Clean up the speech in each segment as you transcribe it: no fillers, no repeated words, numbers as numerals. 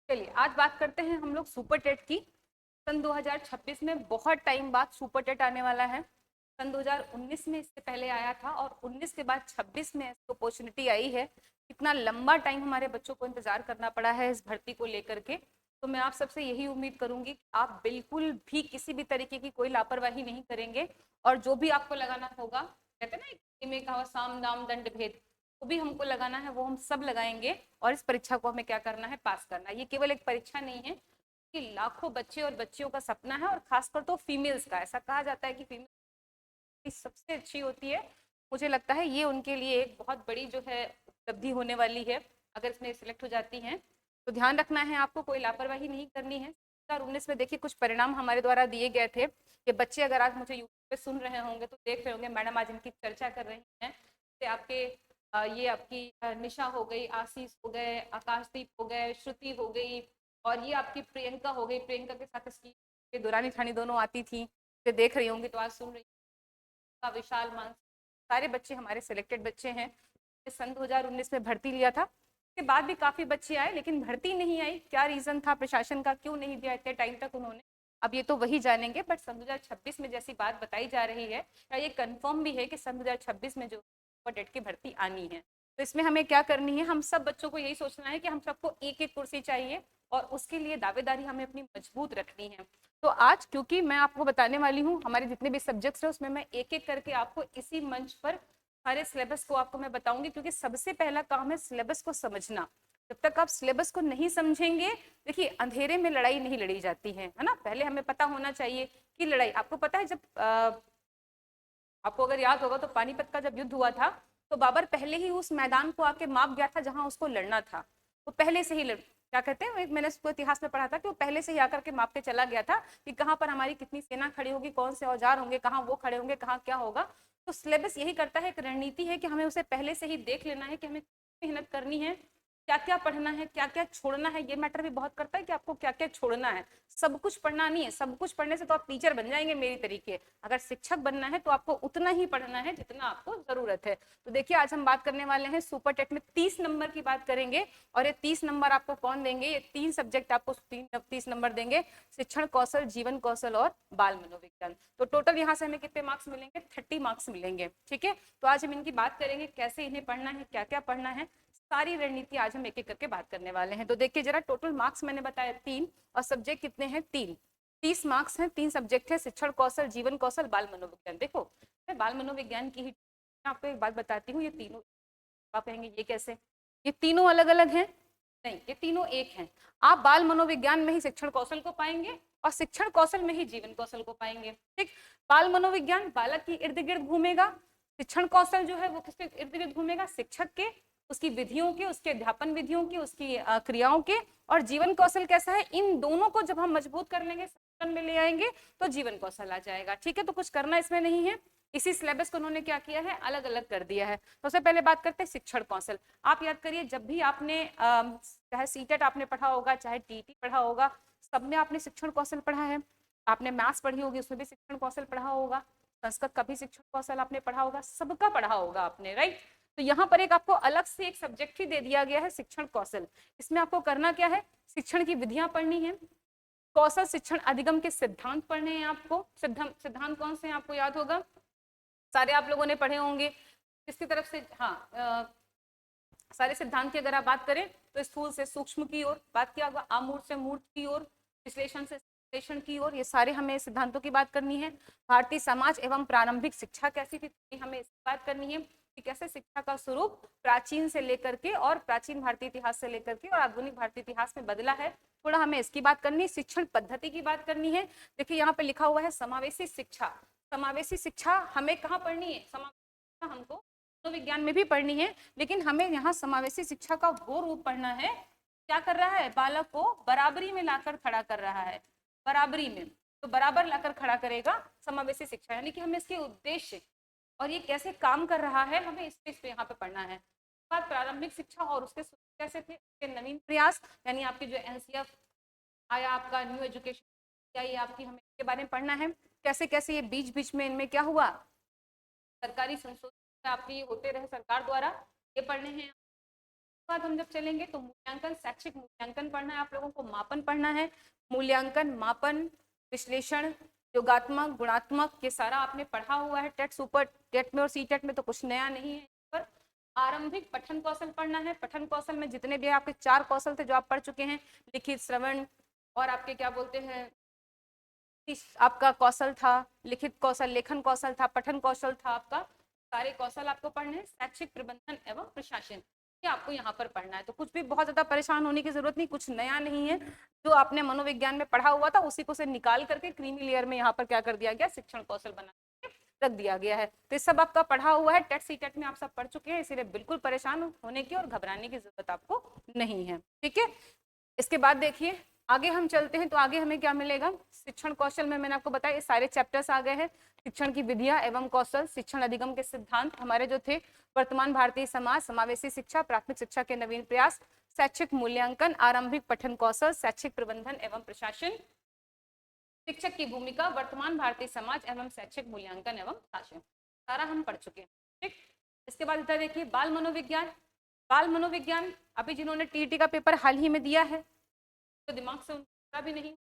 चलिए आज बात करते हैं हम लोग सुपर टेट की। सन 2026 में बहुत टाइम बाद सुपर टेट आने वाला है। सन 2019 में इससे पहले आया था और 19 के बाद 26 में इसको अपॉर्चुनिटी आई है। कितना लंबा टाइम हमारे बच्चों को इंतजार करना पड़ा है इस भर्ती को लेकर के। तो मैं आप सबसे यही उम्मीद करूंगी कि आप बिल्कुल भी किसी भी तरीके की कोई लापरवाही नहीं करेंगे और जो भी आपको लगाना होगा, कहते हैं ना हिंदी में कहा साम दाम दंड भेद, वो भी हमको लगाना है, वो हम सब लगाएंगे। और इस परीक्षा को हमें क्या करना है, पास करना है। ये केवल एक परीक्षा नहीं है कि लाखों बच्चे और बच्चियों का सपना है, और खासकर तो फीमेल्स का। ऐसा कहा जाता है कि फीमेल सबसे अच्छी होती है। मुझे लगता है ये उनके लिए एक बहुत बड़ी जो है उपलब्धि होने वाली है अगर इसमें सिलेक्ट हो जाती हैं। तो ध्यान रखना है आपको, कोई लापरवाही नहीं करनी है। 2019 में देखिए कुछ परिणाम हमारे द्वारा दिए गए थे कि बच्चे अगर आज मुझे यूट्यूब पे सुन रहे होंगे तो देख रहे होंगे मैडम आज इनकी चर्चा कर रही हैं। जैसे आपके ये आपकी निशा हो गई, आशीष हो गए, आकाशदीप हो गए, श्रुति हो गई, और ये आपकी प्रियंका हो गई। प्रियंका के साथ इसकी दुरानी ठानी दोनों आती थी, तो देख रही होंगी तो आज सुन रही का विशाल मान, सारे बच्चे हमारे सिलेक्टेड बच्चे हैं। सन 2019 में भर्ती लिया था, उसके बाद भी काफी बच्चे आए लेकिन भर्ती नहीं आई। क्या रीजन था प्रशासन का, क्यों नहीं दिया इतने टाइम तक उन्होंने, अब ये तो वही जानेंगे। बट सन 2026 में जैसी बात बताई जा रही है, क्या ये कंफर्म भी है कि सन 2026 में जो टेट की भर्ती आनी है। तो इसमें हमें क्या करनी है, हम सब बच्चों को यही सोचना है कि हम सबको एक एक कुर्सी चाहिए और उसके लिए दावेदारी हमें अपनी मजबूत रखनी है। तो आज क्योंकि मैं आपको बताने वाली हूँ हमारे जितने भी सब्जेक्ट्स हैं उसमें मैं एक एक करके आपको इसी मंच पर सारे सिलेबस को आपको मैं बताऊंगी, क्योंकि सबसे पहला काम है सिलेबस को समझना। जब तक आप सिलेबस को नहीं समझेंगे, देखिए अंधेरे में लड़ाई नहीं लड़ी जाती है ना। पहले हमें पता होना चाहिए कि लड़ाई, आपको पता है जब आपको अगर याद होगा तो पानीपत का जब युद्ध हुआ था तो बाबर पहले ही उस मैदान को आके माप गया था जहां उसको लड़ना था। वो पहले से ही क्या कहते हैं, मैंने उसको इतिहास में पढ़ा था कि वो पहले से ही आकर के माप के चला गया था कि कहाँ पर हमारी कितनी सेना खड़ी होगी, कौन से औजार होंगे, कहाँ वो खड़े होंगे, कहाँ क्या होगा। तो सिलेबस यही करता है, एक रणनीति है कि हमें उसे पहले से ही देख लेना है कि हमें मेहनत करनी है, क्या क्या पढ़ना है, क्या क्या छोड़ना है। ये मैटर भी बहुत करता है कि आपको क्या क्या छोड़ना है। सब कुछ पढ़ना नहीं है, सब कुछ पढ़ने से तो आप टीचर बन जाएंगे मेरी तरीके। अगर शिक्षक बनना है तो आपको उतना ही पढ़ना है जितना आपको जरूरत है। तो देखिए आज हम बात करने वाले हैं सुपर टेट में 30 नंबर की बात करेंगे। और ये 30 नंबर आपको कौन देंगे, ये 3 सब्जेक्ट आपको 30 नंबर देंगे, शिक्षण कौशल, जीवन कौशल और बाल मनोविज्ञान। तो टोटल यहाँ से हमें कितने मार्क्स मिलेंगे, 30 मार्क्स मिलेंगे। ठीक है, तो आज हम इनकी बात करेंगे कैसे इन्हें पढ़ना है, क्या क्या पढ़ना है, सारी रणनीति आज हम एक एक करके बात करने वाले हैं। तो देखिए जरा, टोटल मार्क्स मैंने बताया 3 और सब्जेक्ट कितने हैं, 3। 30 मार्क्स हैं, 3 सब्जेक्ट है, शिक्षण कौशल, जीवन कौशल, बाल मनोविज्ञान। देखो मैं बाल मनोविज्ञान की ही आपको एक बात बताती हूँ, ये तीनों आप कहेंगे ये कैसे, ये तीनों अलग अलग हैं, नहीं ये तीनों एक हैं। आप बाल मनोविज्ञान में ही शिक्षण कौशल को पाएंगे और शिक्षण कौशल में ही जीवन कौशल को पाएंगे। ठीक, बाल मनोविज्ञान बालक की इर्द गिर्द घूमेगा, शिक्षण कौशल जो है वो किसके इर्द गिर्द घूमेगा, शिक्षक के, उसकी विधियों के, उसके अध्यापन विधियों की, उसकी क्रियाओं के। और जीवन कौशल कैसा है, इन दोनों को जब हम मजबूत कर लेंगे, में ले आएंगे तो जीवन कौशल आ जाएगा। ठीक है, तो कुछ करना इसमें नहीं है, इसी सिलेबस को उन्होंने क्या किया है, अलग अलग कर दिया है। तो सबसे पहले बात करते हैं शिक्षण कौशल। आप याद करिए जब भी आपने चाहे सीटेट आपने पढ़ा होगा, चाहे टीटी पढ़ा होगा, सब में आपने शिक्षण कौशल पढ़ा है। आपने मैथ्स पढ़ी होगी, उसमें भी शिक्षण कौशल पढ़ा होगा, संस्कृत का भी शिक्षण कौशल आपने पढ़ा होगा, सबका पढ़ा होगा आपने, राइट। तो यहाँ पर एक आपको अलग से एक सब्जेक्ट ही दे दिया गया है, शिक्षण कौशल। इसमें आपको करना क्या है, शिक्षण की विधियां पढ़नी है, कौशल शिक्षण अधिगम के सिद्धांत पढ़ने हैं आपको। सिद्धांत कौन से हैं आपको याद होगा, सारे आप लोगों ने पढ़े होंगे। किसकी तरफ से, हाँ सारे सिद्धांत की अगर आप बात करें तो स्थूल से सूक्ष्म की ओर बात किया होगा, आमूर्त से मूर्त की ओर, विश्लेषण से विश्लेषण की ओर, ये सारे हमें सिद्धांतों की बात करनी है। भारतीय समाज एवं प्रारंभिक शिक्षा कैसी थी, हमें इसकी बात करनी है कि कैसे शिक्षा का स्वरूप प्राचीन से लेकर के और प्राचीन भारतीय इतिहास से लेकर के और आधुनिक भारतीय इतिहास में बदला है, थोड़ा हमें इसकी बात करनी है। शिक्षण पद्धति की बात करनी है। देखिए यहाँ पे लिखा हुआ है समावेशी शिक्षा। समावेशी शिक्षा हमें कहाँ पढ़नी है, समावेशी हमको विज्ञान में भी पढ़नी है, लेकिन हमें यहाँ समावेशी शिक्षा का वो रूप पढ़ना है, क्या कर रहा है, बालक को बराबरी में लाकर खड़ा कर रहा है, बराबरी में, तो बराबर लाकर खड़ा करेगा समावेशी शिक्षा। यानी कि हमें इसके उद्देश्य और ये कैसे काम कर रहा है, हमें इस पे यहाँ पे पढ़ना है। बात प्रारंभिक शिक्षा और उसके कैसे थे, उसके नवीन प्रयास, यानी आपकी जो एनसीएफ आया, आपका न्यू एजुकेशन, क्या ये आपकी, हमें इसके बारे में पढ़ना है, कैसे कैसे ये बीच बीच में इनमें क्या हुआ, सरकारी संशोधन आपके होते रहे सरकार द्वारा, ये पढ़ने हैं। बाद हम जब चलेंगे तो मूल्यांकन, शैक्षिक मूल्यांकन पढ़ना है आप लोगों को, मापन पढ़ना है। मूल्यांकन, मापन, विश्लेषण, योगात्मक, गुणात्मक, ये सारा आपने पढ़ा हुआ है टेट, सुपर टेट में और सी टेट में, तो कुछ नया नहीं है। पर आरंभिक पठन कौशल पढ़ना है। पठन कौशल में जितने भी आपके 4 कौशल थे जो आप पढ़ चुके हैं, लिखित, श्रवण और आपके क्या बोलते हैं, आपका कौशल था, लिखित कौशल, लेखन कौशल था, पठन कौशल था आपका, सारे कौशल आपको पढ़ने हैं। शैक्षिक प्रबंधन एवं प्रशासन, ये आपको यहाँ पर पढ़ना है। तो कुछ भी बहुत ज्यादा परेशान होने की जरूरत नहीं, कुछ नया नहीं है। जो आपने मनोविज्ञान में पढ़ा हुआ था उसी को से निकाल करके क्रीमी लेयर में यहाँ पर क्या कर दिया गया, शिक्षण कौशल बना रख दिया गया है। तो ये सब आपका पढ़ा हुआ है, टेट सी टेट में आप सब पढ़ चुके हैं, इसीलिए बिल्कुल परेशान होने की और घबराने की जरूरत आपको नहीं है। ठीक है, इसके बाद देखिए आगे हम चलते हैं। तो आगे हमें क्या मिलेगा, शिक्षण कौशल में मैंने आपको बताया ये सारे चैप्टर्स आ गए हैं। शिक्षण की विधियां एवं कौशल, शिक्षण अधिगम के सिद्धांत हमारे जो थे, वर्तमान भारतीय समाज, समावेशी शिक्षा, प्राथमिक शिक्षा के नवीन प्रयास, शैक्षिक मूल्यांकन, आरंभिक पठन कौशल, शैक्षिक प्रबंधन एवं प्रशासन, शिक्षक की भूमिका, वर्तमान भारतीय समाज एवं शैक्षिक मूल्यांकन एवं शासन, सारा हम पढ़ चुके हैं। ठीक, इसके बाद इधर देखिए बाल मनोविज्ञान। बाल मनोविज्ञान अभी जिन्होंने टीईटी का पेपर हाल ही में दिया है तो दिमाग से उनका भी नहीं।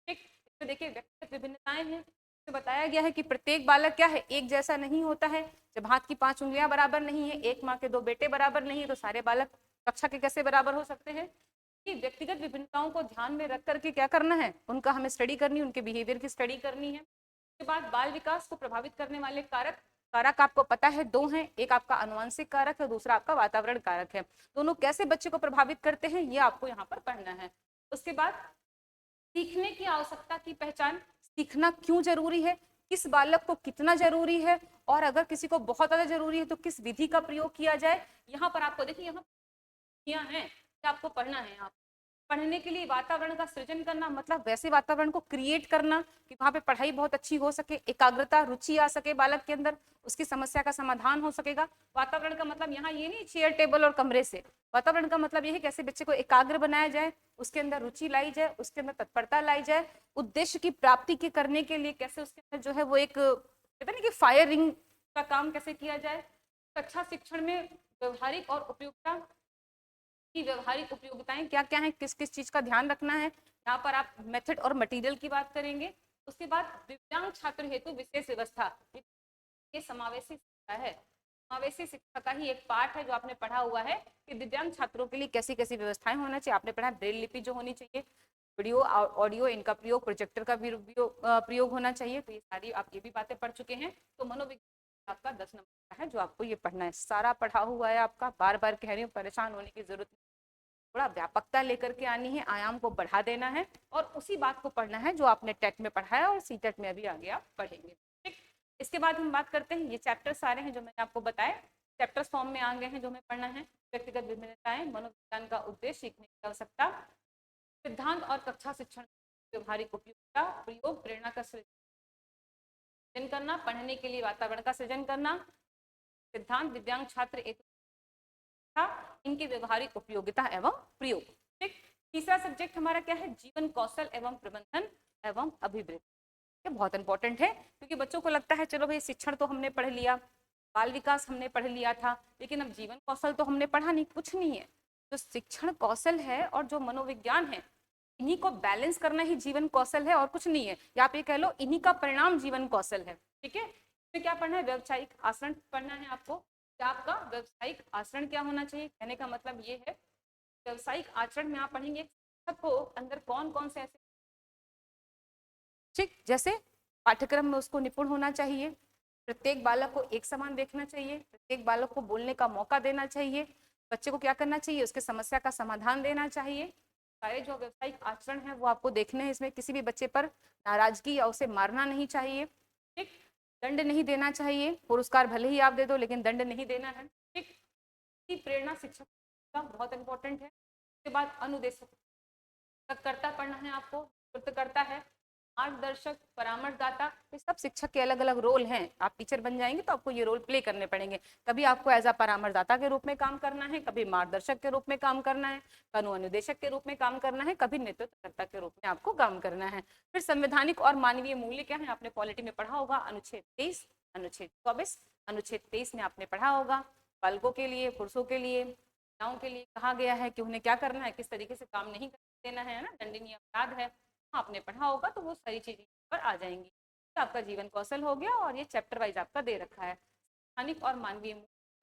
ठीक, इसमें देखिए व्यक्तिगत विभिन्नताएं हैं। इसमें बताया गया है कि प्रत्येक बालक क्या है, एक जैसा नहीं होता है। जब हाथ की 5 उंगलियां बराबर नहीं है, एक माँ के 2 बेटे बराबर नहीं है, तो सारे बालक कक्षा के कैसे बराबर हो सकते हैं। कि व्यक्तिगत विभिन्नताओं को ध्यान में रख करके क्या करना है, उनका हमें स्टडी करनी है, उनके बिहेवियर की स्टडी करनी है। उसके बाद बाल विकास को प्रभावित करने वाले कारक, कारक आपको पता है 2 हैं, एक आपका आनुवंशिक कारक है, दूसरा आपका वातावरण कारक है। दोनों कैसे बच्चे को प्रभावित करते हैं ये आपको यहाँ पर पढ़ना है। उसके बाद सीखने की आवश्यकता की पहचान, सीखना क्यों जरूरी है, किस बालक को कितना जरूरी है, और अगर किसी को बहुत ज्यादा जरूरी है तो किस विधि का प्रयोग किया जाए। यहाँ पर आपको देखिए यहाँ है कि आपको पढ़ना है। आप पढ़ने के लिए वातावरण का सृजन करना, मतलब वैसे वातावरण को क्रिएट करना कि वहां पे पढ़ाई बहुत अच्छी हो सके, एकाग्रता, रुचि आ सके बालक के अंदर, उसकी समस्या का समाधान हो सकेगा। वातावरण का मतलब यहाँ ये नहीं चेयर टेबल और कमरे से, वातावरण का मतलब ये है कैसे बच्चे को एकाग्र बनाया जाए, उसके अंदर रुचि लाई जाए, उसके अंदर तत्परता लाई जाए, उद्देश्य की प्राप्ति के करने के लिए कैसे उसके अंदर जो है वो एक कहते हैं कि फायर रिंग का काम कैसे किया जाए। कक्षा शिक्षण में व्यवहारिक और उपयुक्तता की व्यवहारिक उपयोगिताएं क्या क्या है, किस किस चीज का ध्यान रखना है, यहाँ पर आप मेथड और मटेरियल की बात करेंगे। उसके बाद दिव्यांग छात्र हेतु विशेष व्यवस्था, ये समावेशी शिक्षा है, समावेशी शिक्षा का ही एक पार्ट है जो आपने पढ़ा हुआ है कि दिव्यांग छात्रों के लिए कैसी कैसी व्यवस्थाएं होना चाहिए। आपने पढ़ा ब्रेल लिपि जो होनी चाहिए, वीडियो ऑडियो इनका प्रयोग, प्रोजेक्टर का भी प्रयोग होना चाहिए। तो ये सारी आप ये भी बातें पढ़ चुके हैं। तो मनोविज्ञान आपका 10 नंबर का है जो आपको ये पढ़ना है, सारा पढ़ा हुआ है आपका, बार बार कह रही हूँ, परेशान होने की जरूरत नहीं, थोड़ा व्यापकता लेकर के आनी है, आयाम को बढ़ा देना है और उसी बात को पढ़ना है जो आपने टेट में पढ़ा है और सी टेट में अभी आगे आप पढ़ेंगे। ठीक, इसके बाद हम बात करते हैं, ये चैप्टर सारे हैं जो मैंने आपको बताया, चैप्टर्स फॉर्म में आ गए हैं जो हमें पढ़ना है। व्यक्तिगत विभिन्नताएं, मनोविज्ञान का उद्देश्य, सीखने की आवश्यकता, सिद्धांत और कक्षा शिक्षण, व्यवहारिक उपयोगिता, प्रयोग, प्रेरणा का सृजन करना, पढ़ने के लिए वातावरण का सृजन करना, सिद्धांत, दिव्यांग छात्र एक इनकी व्यवहारिक उपयोगिता एवं प्रयोग। ठीक, तीसरा सब्जेक्ट हमारा क्या है, जीवन कौशल एवं प्रबंधन एवं अभिवृद्धि। बहुत इंपॉर्टेंट है क्योंकि बच्चों को लगता है चलो भाई शिक्षण तो हमने पढ़ लिया, बाल विकास हमने पढ़ लिया था, लेकिन अब जीवन कौशल तो हमने पढ़ा नहीं, कुछ नहीं है। जो शिक्षण कौशल है और जो मनोविज्ञान है, इन्हीं को बैलेंस करना ही जीवन कौशल है और कुछ नहीं है, या आप ये कह लो इन्हीं का परिणाम जीवन कौशल है। ठीक है, इसमें क्या पढ़ना है, व्यवसायिक आचरण पढ़ना है आपको। क्या आपका व्यवसायिक आचरण क्या होना चाहिए, कहने का मतलब ये है व्यवसायिक आचरण में आप पढ़ेंगे शिक्षक को अंदर कौन कौन से ऐसे, ठीक, जैसे पाठ्यक्रम में उसको निपुण होना चाहिए, प्रत्येक बालक को एक समान देखना चाहिए, प्रत्येक बालक को बोलने का मौका देना चाहिए, बच्चे को क्या करना चाहिए, उसके समस्या का समाधान देना चाहिए। सारे जो व्यवसायिक आचरण है वो आपको देखने हैं। इसमें किसी भी बच्चे पर नाराजगी या उसे मारना नहीं चाहिए, ठीक, दंड नहीं देना चाहिए, पुरस्कार भले ही आप दे दो लेकिन दंड नहीं देना है। ठीक, प्रेरणा शिक्षक का बहुत इंपॉर्टेंट है। उसके बाद अनुदेशक करता पढ़ना है आपको, करता है, मार्गदर्शक, परामर्शदाता, ये सब शिक्षक के अलग अलग रोल हैं। आप टीचर बन जाएंगे तो आपको ये रोल प्ले करने पड़ेंगे। कभी आपको एज अ परामर्शदाता के रूप में काम करना है, कभी मार्गदर्शक के रूप में काम करना है, कभी अनुदेशक के रूप में काम करना है, कभी नेतृत्वकर्ता के रूप में आपको काम करना है। फिर संवैधानिक और मानवीय मूल्य क्या है, आपने पॉलिटी में पढ़ा होगा, अनुच्छेद 23, अनुच्छेद 24, अनुच्छेद 23 में आपने पढ़ा होगा। बालकों के लिए, पुरुषों के लिए, महिलाओं के लिए कहा गया है कि उन्हें क्या करना है, किस तरीके से काम नहीं करने देना है ना, दंडनीय अपराध है। हाँ, आपने पढ़ा होगा तो वो सारी चीजें पर आ जाएंगी। तो आपका जीवन कौशल हो गया और ये चैप्टर वाइज आपका दे रखा है। स्थानिक और मानवीय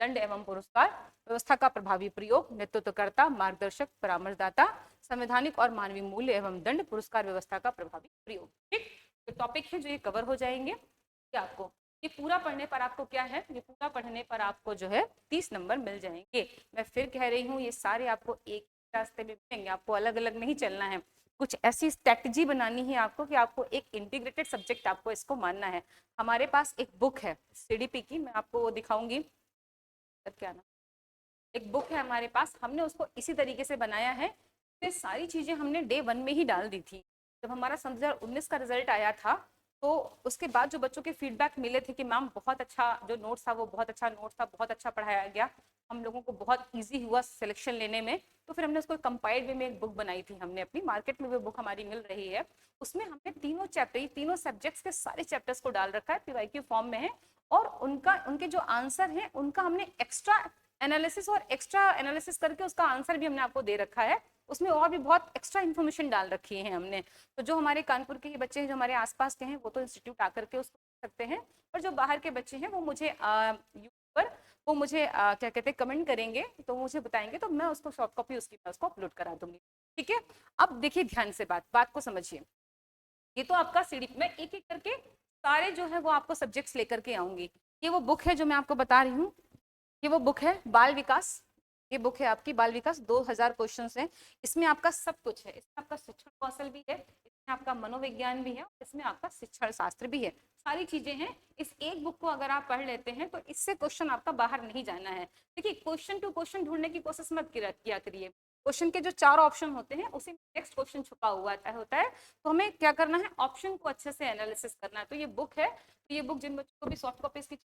दंड एवं पुरस्कार व्यवस्था का प्रभावी प्रयोग, नेतृत्वकर्ता, मार्गदर्शक, परामर्शदाता, संवैधानिक और मानवीय मूल्य एवं दंड पुरस्कार व्यवस्था का प्रभावी प्रयोग। ठीक, तो टॉपिक है जो ये कवर हो जाएंगे। ये आपको ये पूरा पढ़ने पर आपको क्या है, ये पूरा पढ़ने पर आपको जो है 30 नंबर मिल जाएंगे। मैं फिर कह रही हूँ, ये सारे आपको एक रास्ते में मिलेंगे, आपको अलग अलग नहीं चलना है। कुछ ऐसी स्ट्रेटजी बनानी है आपको कि आपको एक इंटीग्रेटेड सब्जेक्ट आपको इसको मानना है। हमारे पास एक बुक है सीडीपी की, मैं आपको वो दिखाऊंगी। क्या ना, एक बुक है हमारे पास, हमने उसको इसी तरीके से बनाया है। फिर सारी चीजें हमने डे 1 में ही डाल दी थी। जब हमारा 2019 का रिजल्ट आया था तो उसके बाद जो बच्चों के फीडबैक मिले थे कि मैम बहुत अच्छा जो नोट्स था वो बहुत अच्छा नोट्स था, बहुत अच्छा पढ़ाया गया, हम लोगों को बहुत इजी हुआ सिलेक्शन लेने में। तो फिर हमने उसको कंपाइल्ड वे में एक बुक बनाई थी हमने अपनी, मार्केट में वो बुक हमारी मिल रही है। उसमें हमने तीनों चैप्टर, तीनों सब्जेक्ट्स के सारे चैप्टर्स को डाल रखा है, पीवाईक्यू फॉर्म में है। और उनके जो आंसर हैं उनका हमने एक्स्ट्रा एनालिसिस और एक्स्ट्रा एनालिसिस करके उसका आंसर भी हमने आपको दे रखा है। उसमें और भी बहुत एक्स्ट्रा इन्फॉर्मेशन डाल रखी है हमने। तो जो हमारे कानपुर के बच्चे हैं, जो हमारे आसपास के हैं, वो तो इंस्टीट्यूट आकर के उसको देख सकते हैं। और जो बाहर के बच्चे हैं वो मुझे यूट्यूब पर वो मुझे क्या कहते हैं कमेंट करेंगे, तो मुझे बताएंगे, तो मैं उसको सॉफ्ट कॉपी उसकी मैं उसको अपलोड करा दूंगी। ठीक है, अब देखिए ध्यान से बात को समझिए। ये तो आपका सीडी, मैं एक एक करके सारे जो है वो आपको सब्जेक्ट्स लेकर के आऊंगी। ये वो बुक है जो मैं आपको बता रही हूँ, ये वो बुक है बाल विकास। ये बुक है आपकी बाल विकास, 2000 क्वेश्चंस हैं इसमें, आपका सब कुछ है इसमें। आपका शिक्षण कौशल भी है इसमें, आपका मनोविज्ञान भी है, इसमें आपका शिक्षण शास्त्र भी है, सारी चीजें हैं। इस एक बुक को अगर आप पढ़ लेते हैं तो इससे क्वेश्चन आपका बाहर नहीं जाना है। देखिए, क्वेश्चन टू क्वेश्चन ढूंढने की कोशिश मत किया करिए। क्वेश्चन के जो 4 ऑप्शन होते हैं उसी में नेक्स्ट क्वेश्चन छुपा हुआ होता है। तो हमें क्या करना है, ऑप्शन को अच्छे से एनालिसिस करना है। तो ये बुक है, तो ये बुक जिन बच्चों को भी सॉफ्ट कॉपीज की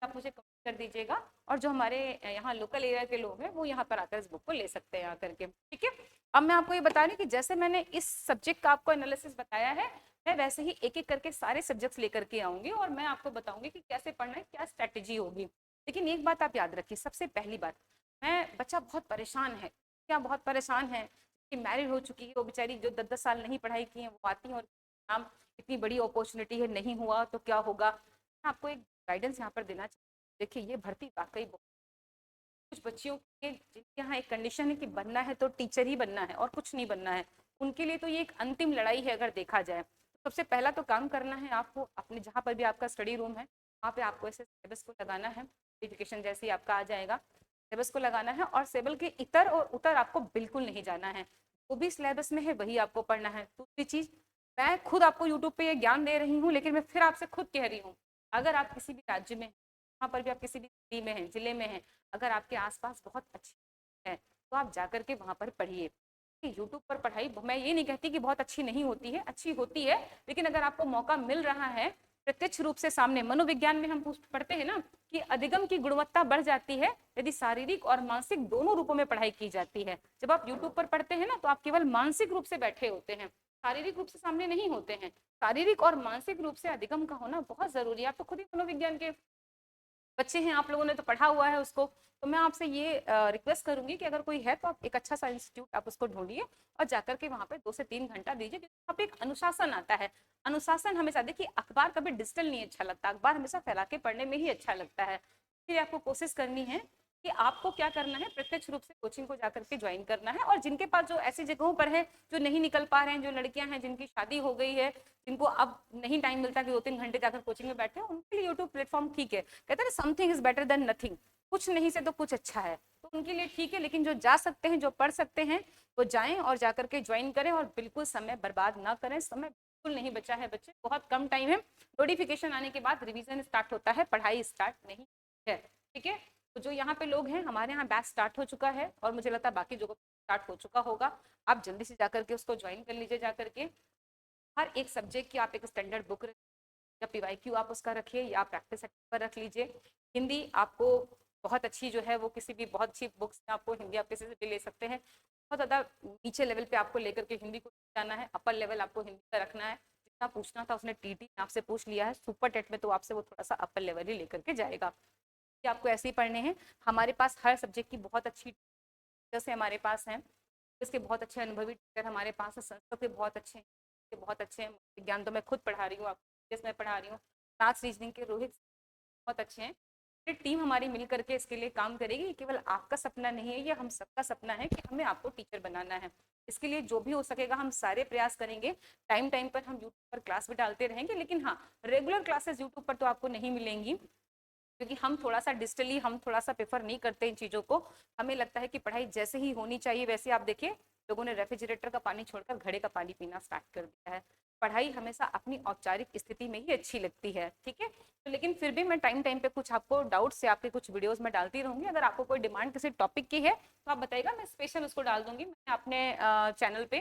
आप मुझे कमेंट कर दीजिएगा, और जो हमारे यहाँ लोकल एरिया के लोग हैं वो यहाँ पर आकर इस बुक को ले सकते हैं आकर के। ठीक है, अब मैं आपको ये बता रही हूँ कि जैसे मैंने इस सब्जेक्ट का आपको एनालिसिस बताया है, मैं वैसे ही एक एक करके सारे सब्जेक्ट्स लेकर के आऊंगी और मैं आपको बताऊंगी कि कैसे पढ़ना है, क्या स्ट्रैटेजी होगी। लेकिन एक बात आप याद रखिए, सबसे पहली बात, मैं बच्चा बहुत परेशान है, क्या बहुत परेशान है कि मैरिड हो चुकी है वो बेचारी, जो 10-10 साल नहीं पढ़ाई की है वो आती है और नाम इतनी बड़ी अपॉर्चुनिटी है, नहीं हुआ तो क्या होगा। मैं आपको एक गाइडेंस यहाँ पर देना चाहिए। देखिए, ये भर्ती वाकई कुछ बच्चियों के जिनके यहाँ एक कंडीशन है कि बनना है तो टीचर ही बनना है और कुछ नहीं बनना है, उनके लिए तो ये एक अंतिम लड़ाई है अगर देखा जाए। तो सबसे पहला तो काम करना है आपको, अपने जहाँ पर भी आपका स्टडी रूम है वहाँ पे आपको ऐसे सिलेबस को लगाना है। नोटिफिकेशन जैसे ही आपका आ जाएगा सिलेबस को लगाना है, और सिलेबस के इतर और उतर आपको बिल्कुल नहीं जाना है, वो भी सिलेबस में है वही आपको पढ़ना है। दूसरी चीज, मैं खुद आपको यूट्यूब पे ये ज्ञान दे रही हूँ, लेकिन मैं फिर आपसे खुद कह रही हूँ, अगर आप किसी भी राज्य में, वहाँ पर भी आप किसी भी सिटी में हैं, जिले में हैं, अगर आपके आसपास बहुत अच्छी है तो आप जाकर के वहाँ पर पढ़िए। यूट्यूब पर पढ़ाई, मैं ये नहीं कहती कि बहुत अच्छी नहीं होती है, अच्छी होती है, लेकिन अगर आपको मौका मिल रहा है प्रत्यक्ष रूप से सामने, मनोविज्ञान में हम पढ़ते हैं ना कि अधिगम की गुणवत्ता बढ़ जाती है यदि शारीरिक और मानसिक दोनों रूपों में पढ़ाई की जाती है। जब आप यूट्यूब पर पढ़ते हैं ना तो आप केवल मानसिक रूप से बैठे होते हैं, शारीरिक रूप से सामने नहीं होते हैं। शारीरिक और मानसिक रूप से अधिगम का होना बहुत जरूरी है। आप तो खुद ही मनोविज्ञान के बच्चे हैं, आप लोगों ने तो पढ़ा हुआ है उसको। तो मैं आपसे ये रिक्वेस्ट करूंगी कि अगर कोई है तो आप एक अच्छा सा इंस्टीट्यूट आप उसको ढूंढिए और जाकर के वहाँ पे 2 से 3 घंटा दीजिए, क्योंकि वहाँ पे एक अनुशासन आता है। अनुशासन हमेशा, देखिए अखबार कभी डिजिटल नहीं अच्छा लगता, अखबार हमेशा फैला के पढ़ने में ही अच्छा लगता है। फिर आपको कोशिश करनी है कि आपको क्या करना है, प्रत्यक्ष रूप से कोचिंग को जाकर के ज्वाइन करना है। और जिनके पास जो ऐसी जगहों पर है जो नहीं निकल पा रहे हैं, जो लड़कियां हैं जिनकी शादी हो गई है, जिनको अब नहीं टाइम मिलता कि 2-3 घंटे जाकर कोचिंग में बैठे, उनके लिए यूट्यूब प्लेटफॉर्म ठीक है। कहते हैं something is better than nothing, कुछ नहीं से तो कुछ अच्छा है, तो उनके लिए ठीक है। लेकिन जो जा सकते हैं, जो पढ़ सकते हैं, वो जाएं और जाकर के ज्वाइन करें, और बिल्कुल समय बर्बाद ना करें। समय बिल्कुल नहीं बचा है बच्चे, बहुत कम टाइम है। नोटिफिकेशन आने के बाद रिवीजन स्टार्ट होता है, पढ़ाई स्टार्ट नहीं है। ठीक है, तो जो यहाँ पे लोग हैं, हमारे यहाँ बैच स्टार्ट हो चुका है और मुझे लगता है बाकी जगहों स्टार्ट हो चुका होगा। आप जल्दी से जाकर के उसको ज्वाइन कर लीजिए। जाकर के हर एक सब्जेक्ट की आप एक स्टैंडर्ड बुक या पीवाईक्यू आप उसका रखिए, या प्रैक्टिस पर रख लीजिए। हिंदी आपको बहुत अच्छी जो है वो किसी भी बहुत अच्छी बुक्स में आपको हिंदी आप किसी से भी ले सकते हैं। बहुत ज़्यादा नीचे लेवल पे आपको लेकर के हिंदी को जाना है, अपर लेवल आपको हिंदी का रखना है। जितना पूछना था उसने टीटी आपसे पूछ लिया है, सुपर टेट में तो आपसे वो थोड़ा सा अपर लेवल ही लेकर के जाएगा। कि आपको ऐसे ही पढ़ने हैं। हमारे पास हर सब्जेक्ट की बहुत अच्छी टीचर्स हमारे पास हैं, इसके बहुत अच्छे अनुभवी टीचर हमारे पास है, संस्कृत के बहुत अच्छे हैं, बहुत अच्छे हैं, विज्ञान तो मैं खुद पढ़ा रही हूँ, आपको मैं पढ़ा रही हूँ, मैथ्स रीजनिंग के रोहित बहुत अच्छे हैं। फिर टीम हमारी मिल करके इसके लिए काम करेगी। केवल आपका सपना नहीं है, ये हम सबका सपना है कि हमें आपको टीचर बनाना है। इसके लिए जो भी हो सकेगा हम सारे प्रयास करेंगे। टाइम टाइम पर हम यूट्यूब पर क्लास भी डालते रहेंगे, लेकिन हाँ, रेगुलर क्लासेस यूट्यूब पर तो आपको नहीं मिलेंगी, क्योंकि हम थोड़ा सा डिजिटली हम थोड़ा सा प्रेफर नहीं करते इन चीज़ों को। हमें लगता है कि पढ़ाई जैसे ही होनी चाहिए वैसे, आप देखिए लोगों ने रेफ्रिजरेटर का पानी छोड़कर घड़े का पानी पीना स्टार्ट कर दिया है। पढ़ाई हमेशा अपनी औपचारिक स्थिति में ही अच्छी लगती है, ठीक है। तो लेकिन फिर भी मैं टाइम टाइम पे कुछ आपको डाउट से आपके कुछ वीडियोस में डालती रहूंगी। अगर आपको कोई डिमांड किसी टॉपिक की है तो आप बताइएगा, मैं स्पेशल उसको डाल दूंगी। मैंने अपने चैनल पे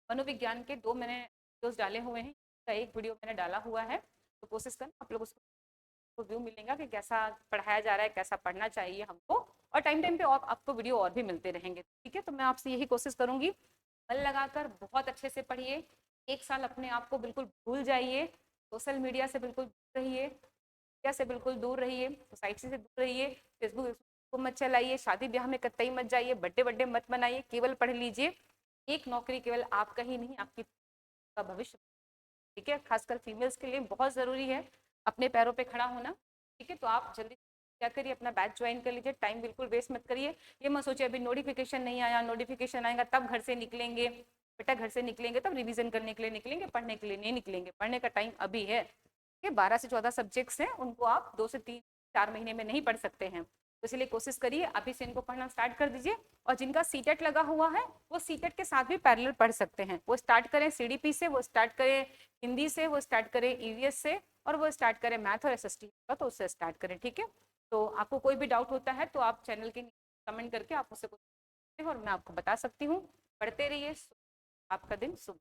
मनोविज्ञान के 2 मैंने वीडियोस डाले हुए हैं, एक वीडियो मैंने डाला हुआ है, तो कोशिश करना आप लोग उसको व्यू मिलेगा कि कैसा पढ़ाया जा रहा है, कैसा पढ़ना चाहिए हमको। और टाइम टाइम पे और आपको वीडियो और भी मिलते रहेंगे, ठीक है। तो मैं आपसे यही कोशिश करूंगी, मन लगाकर बहुत अच्छे से पढ़िए। एक साल अपने आप को बिल्कुल भूल जाइए, सोशल मीडिया से बिल्कुल दूर रहिए, मीडिया से बिल्कुल दूर रहिए, सोसाइटी से दूर रहिए, फेसबुक को मत चलाइए, शादी ब्याह में कतई मत जाइए, बर्थडे बर्थडे मत मनाइए, केवल पढ़ लीजिए। एक नौकरी केवल आपका ही नहीं, आपकी का भविष्य, ठीक है। खासकर फीमेल्स के लिए बहुत ज़रूरी है अपने पैरों पे खड़ा होना, ठीक है। तो आप जल्दी क्या करिए, अपना बैच ज्वाइन कर लीजिए, टाइम बिल्कुल वेस्ट मत करिए। ये मत सोचिए अभी नोटिफिकेशन नहीं आया, नोटिफिकेशन आएगा तब घर से निकलेंगे। बेटा घर से निकलेंगे तब रिवीजन करने के लिए निकलेंगे, पढ़ने के लिए नहीं निकलेंगे। पढ़ने का टाइम अभी है। ये 12 से 14 सब्जेक्ट्स हैं, उनको आप 2 से 3-4 महीने में नहीं पढ़ सकते हैं। तो इसलिए कोशिश करिए अभी से इनको पढ़ना स्टार्ट कर दीजिए। और जिनका सीटेट लगा हुआ है वो सीटेट के साथ भी पैरेलल पढ़ सकते हैं। वो स्टार्ट करें सीडीपी से, वो स्टार्ट करें हिंदी से, वो स्टार्ट करें ईवीएस से, और वो स्टार्ट करें मैथ और एसएसटी का, तो उससे स्टार्ट करें, ठीक है। तो आपको कोई भी डाउट होता है तो आप चैनल के कमेंट करके आप मुझसे पूछ सकते हैं और मैं आपको बता सकती हूँ। पढ़ते रहिए। आपका दिन शुभ।